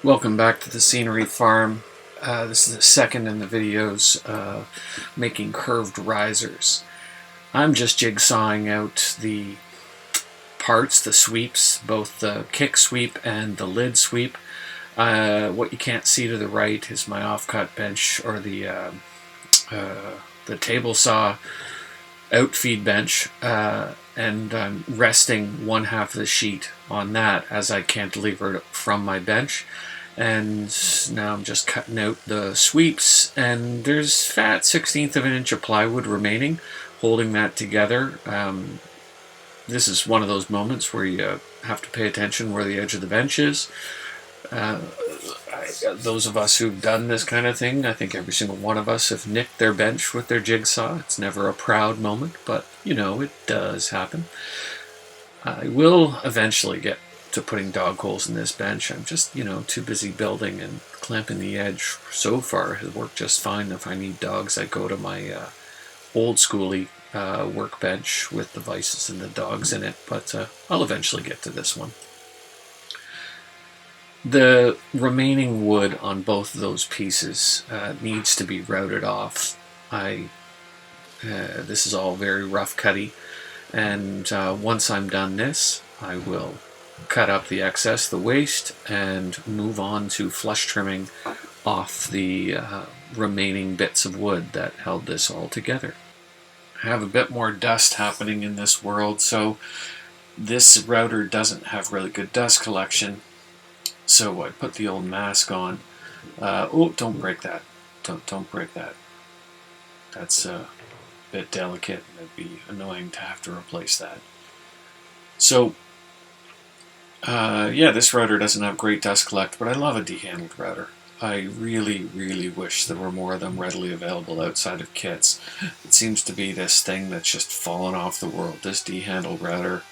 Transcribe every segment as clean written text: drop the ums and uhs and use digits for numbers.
Welcome back to the Scenery Farm. This is the second in the videos making curved risers. I'm just jigsawing out the parts, the sweeps, both the kick sweep and the lid sweep. What you can't see to the right is my offcut bench, or the table saw outfeed bench, and I'm resting one half of the sheet on that as I cantilever it from my bench. And now I'm just cutting out the sweeps, and there's fat 1/16 of an inch of plywood remaining, holding that together. This is one of those moments where you have to pay attention where the edge of the bench is. Those of us who've done this kind of thing, I think every single one of us have nicked their bench with their jigsaw. It's never a proud moment, but you know, it does happen. I will eventually get to putting dog holes in this bench. I'm just, too busy building, and clamping the edge so far has worked just fine. If I need dogs, I go to my old schooly workbench with the vices and the dogs in it, but I'll eventually get to this one. The remaining wood on both of those pieces needs to be routed off. This is all very rough cutty, and once I'm done this, I will cut up the excess, the waste, and move on to flush trimming off the remaining bits of wood that held this all together. I have a bit more dust happening in this world, so this router doesn't have really good dust collection. So I put the old mask on. Oh, don't break that. Don't break that. That's a bit delicate, and it'd be annoying to have to replace that. So, yeah, this router doesn't have great dust collect, but I love a de-handled router. I really, really wish there were more of them readily available outside of kits. It seems to be this thing that's just fallen off the world. This de-handled router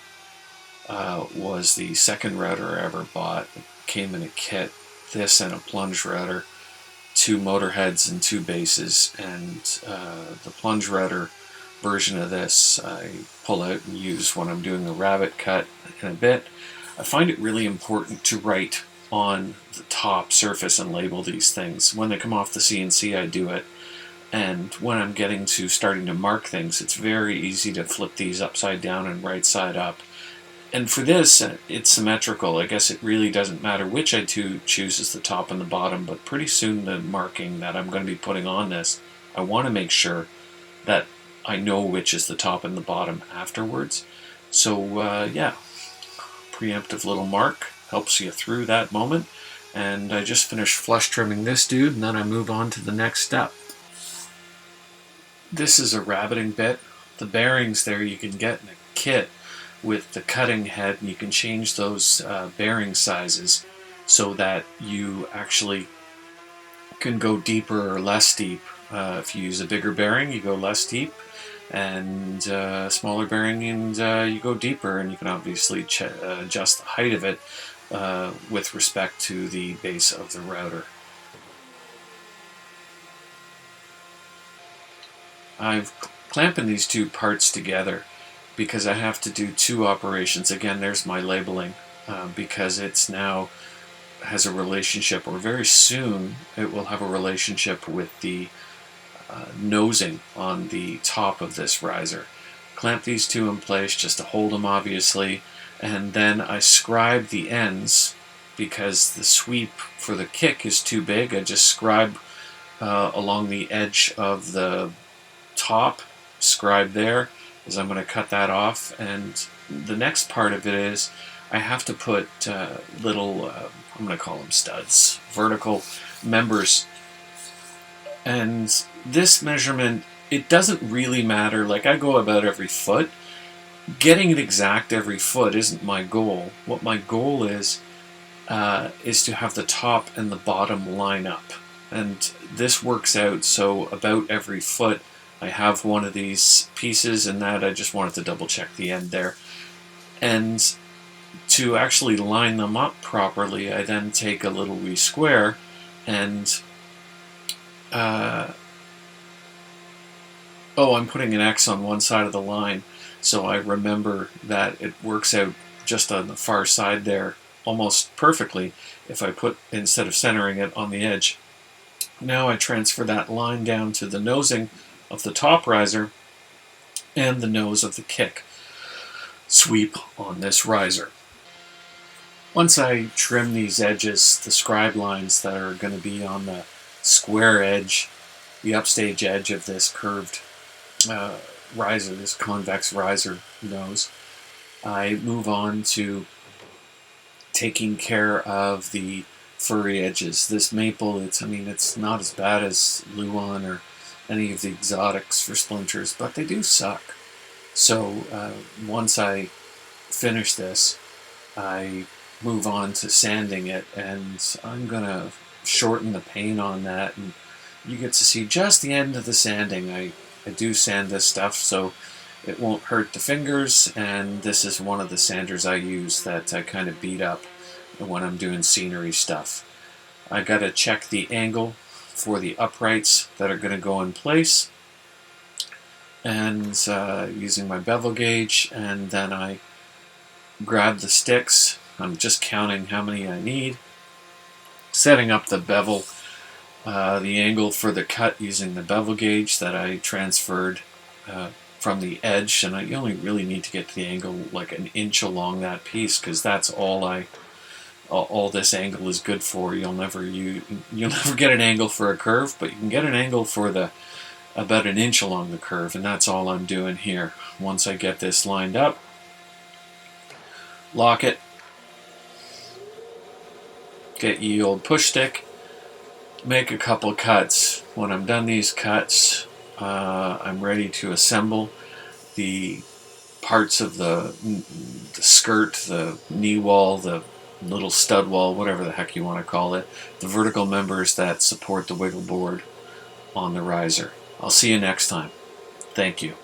was the second router I ever bought. It came in a kit, this and a plunge router, 2 motor heads and 2 bases, and the plunge router version of this I pull out and use when I'm doing a rabbit cut in a bit. I find it really important to write on the top surface and label these things. When they come off the CNC, I do it, and when I'm getting to starting to mark things, it's very easy to flip these upside down and right side up. And for this, it's symmetrical. I guess it really doesn't matter which I choose as the top and the bottom, but pretty soon the marking that I'm going to be putting on this, I want to make sure that I know which is the top and the bottom afterwards. So yeah, preemptive little mark helps you through that moment. And I just finished flush trimming this dude, and then I move on to the next step. This is a rabbiting bit. The bearings there you can get in a kit with the cutting head, and you can change those bearing sizes so that you actually can go deeper or less deep. If you use a bigger bearing, you go less deep, and smaller bearing, and you go deeper, and you can obviously adjust the height of it with respect to the base of the router. I'm clamping these 2 parts together because I have to do 2 operations. Again, there's my labeling, because it's now has a relationship, or very soon it will have a relationship with the nosing on the top of this riser. Clamp these 2 in place just to hold them, obviously, and then I scribe the ends because the sweep for the kick is too big. I just scribe along the edge of the top, scribe there, as I'm going to cut that off. And the next part of it is I have to put little, I'm going to call them studs, vertical members. And this measurement, it doesn't really matter. Like, I go about every foot. Getting it exact every foot isn't my goal. What my goal is to have the top and the bottom line up. And this works out so about every foot I have one of these pieces, and that I just wanted to double check the end there. And to actually line them up properly, I then take a little wee square and I'm putting an X on one side of the line, so I remember that it works out just on the far side there almost perfectly if I put, instead of centering it on the edge. Now I transfer that line down to the nosing of the top riser and the nose of the kick sweep on this riser. Once I trim these edges, the scribe lines that are going to be on the square edge, the upstage edge of this curved riser, this convex riser nose, I move on to taking care of the furry edges. This maple, it's not as bad as Luan or any of the exotics for splinters, but they do suck. So once I finish this, I move on to sanding it, and I'm gonna shorten the paint on that, and you get to see just the end of the sanding. I do sand this stuff so it won't hurt the fingers, and this is one of the sanders I use that I kind of beat up when I'm doing scenery stuff. I gotta check the angle for the uprights that are gonna go in place, and using my bevel gauge, and then I grab the sticks. I'm just counting how many I need, setting up the bevel, the angle for the cut using the bevel gauge that I transferred from the edge, and you only really need to get to the angle like an inch along that piece, because that's all this angle is good for. You'll never get an angle for a curve, but you can get an angle for about an inch along the curve, and that's all I'm doing here. Once I get this lined up, lock it, get ye old push stick, make a couple cuts. When I'm done these cuts, I'm ready to assemble the parts of the skirt, the knee wall, the little stud wall, whatever the heck you want to call it, the vertical members that support the wiggle board on the riser. I'll see you next time. Thank you.